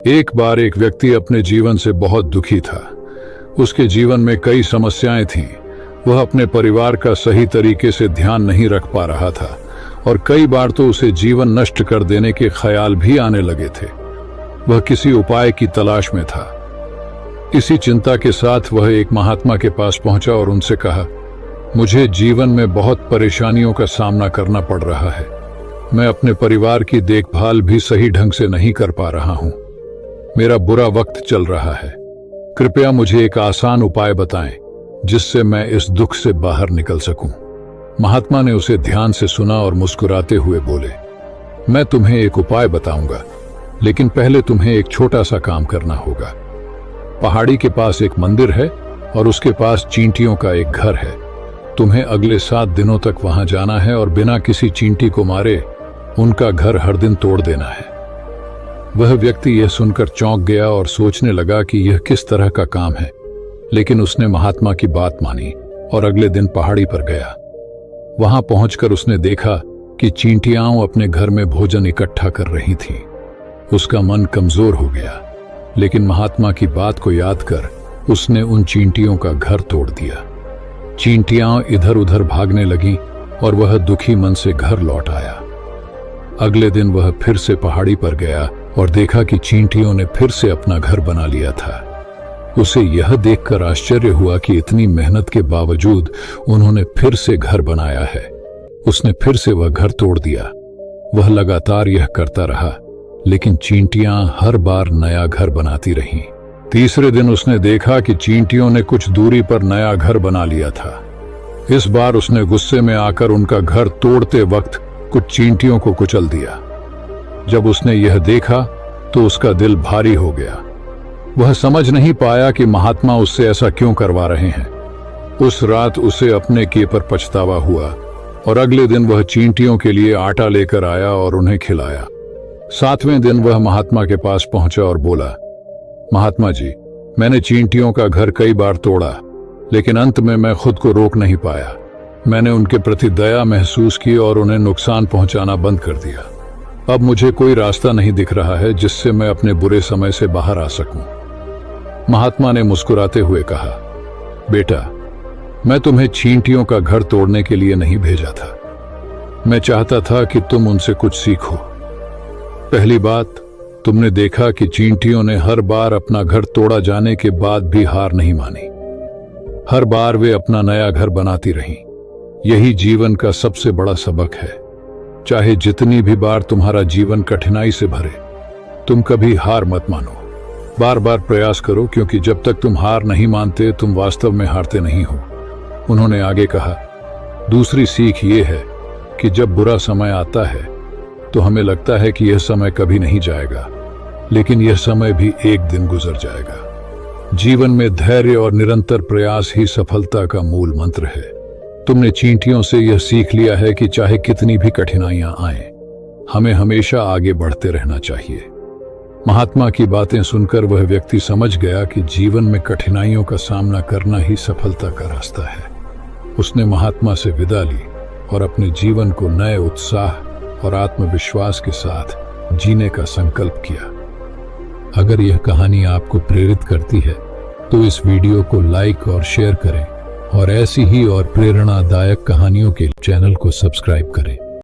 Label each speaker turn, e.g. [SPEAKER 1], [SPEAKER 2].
[SPEAKER 1] एक बार एक व्यक्ति अपने जीवन से बहुत दुखी था। उसके जीवन में कई समस्याएं थीं। वह अपने परिवार का सही तरीके से ध्यान नहीं रख पा रहा था और कई बार तो उसे जीवन नष्ट कर देने के ख्याल भी आने लगे थे। वह किसी उपाय की तलाश में था। इसी चिंता के साथ वह एक महात्मा के पास पहुंचा और उनसे कहा, मुझे जीवन में बहुत परेशानियों का सामना करना पड़ रहा है। मैं अपने परिवार की देखभाल भी सही ढंग से नहीं कर पा रहा हूं। मेरा बुरा वक्त चल रहा है। कृपया मुझे एक आसान उपाय बताएं जिससे मैं इस दुख से बाहर निकल सकूं। महात्मा ने उसे ध्यान से सुना और मुस्कुराते हुए बोले, मैं तुम्हें एक उपाय बताऊंगा, लेकिन पहले तुम्हें एक छोटा सा काम करना होगा। पहाड़ी के पास एक मंदिर है और उसके पास चींटियों का एक घर है। तुम्हें अगले 7 दिनों तक वहां जाना है और बिना किसी चींटी को मारे उनका घर हर दिन तोड़ देना है। वह व्यक्ति यह सुनकर चौंक गया और सोचने लगा कि यह किस तरह का काम है, लेकिन उसने महात्मा की बात मानी और अगले दिन पहाड़ी पर गया। वहां पहुंचकर उसने देखा कि चींटियां अपने घर में भोजन इकट्ठा कर रही थीं। उसका मन कमजोर हो गया, लेकिन महात्मा की बात को याद कर उसने उन चींटियों का घर तोड़ दिया। चींटियां इधर उधर भागने लगीं और वह दुखी मन से घर लौट आया। अगले दिन वह फिर से पहाड़ी पर गया और देखा कि चींटियों ने फिर से अपना घर बना लिया था। उसे यह देखकर आश्चर्य हुआ कि इतनी मेहनत के बावजूद उन्होंने फिर से घर बनाया है। उसने फिर से वह घर तोड़ दिया। वह लगातार यह करता रहा, लेकिन चींटियां हर बार नया घर बनाती रहीं। तीसरे दिन उसने देखा कि चींटियों ने कुछ दूरी पर नया घर बना लिया था। इस बार उसने गुस्से में आकर उनका घर तोड़ते वक्त कुछ चींटियों को कुचल दिया। जब उसने यह देखा तो उसका दिल भारी हो गया। वह समझ नहीं पाया कि महात्मा उससे ऐसा क्यों करवा रहे हैं। उस रात उसे अपने किए पर पछतावा हुआ और अगले दिन वह चींटियों के लिए आटा लेकर आया और उन्हें खिलाया। 7वें दिन वह महात्मा के पास पहुंचा और बोला, महात्मा जी, मैंने चींटियों का घर कई बार तोड़ा, लेकिन अंत में मैं खुद को रोक नहीं पाया। मैंने उनके प्रति दया महसूस की और उन्हें नुकसान पहुंचाना बंद कर दिया। अब मुझे कोई रास्ता नहीं दिख रहा है जिससे मैं अपने बुरे समय से बाहर आ सकूं। महात्मा ने मुस्कुराते हुए कहा, बेटा, मैं तुम्हें चींटियों का घर तोड़ने के लिए नहीं भेजा था। मैं चाहता था कि तुम उनसे कुछ सीखो। पहली बात, तुमने देखा कि चींटियों ने हर बार अपना घर तोड़ा जाने के बाद भी हार नहीं मानी। हर बार वे अपना नया घर बनाती रहीं। यही जीवन का सबसे बड़ा सबक है। चाहे जितनी भी बार तुम्हारा जीवन कठिनाई से भरे, तुम कभी हार मत मानो। बार बार प्रयास करो, क्योंकि जब तक तुम हार नहीं मानते तुम वास्तव में हारते नहीं हो। उन्होंने आगे कहा, दूसरी सीख ये है कि जब बुरा समय आता है तो हमें लगता है कि यह समय कभी नहीं जाएगा, लेकिन यह समय भी एक दिन गुजर जाएगा। जीवन में धैर्य और निरंतर प्रयास ही सफलता का मूल मंत्र है। तुमने चींटियों से यह सीख लिया है कि चाहे कितनी भी कठिनाइयां आएं, हमें हमेशा आगे बढ़ते रहना चाहिए। महात्मा की बातें सुनकर वह व्यक्ति समझ गया कि जीवन में कठिनाइयों का सामना करना ही सफलता का रास्ता है। उसने महात्मा से विदा ली और अपने जीवन को नए उत्साह और आत्मविश्वास के साथ जीने का संकल्प किया। अगर यह कहानी आपको प्रेरित करती है तो इस वीडियो को लाइक और शेयर करें और ऐसी ही और प्रेरणादायक कहानियों के चैनल को सब्सक्राइब करें।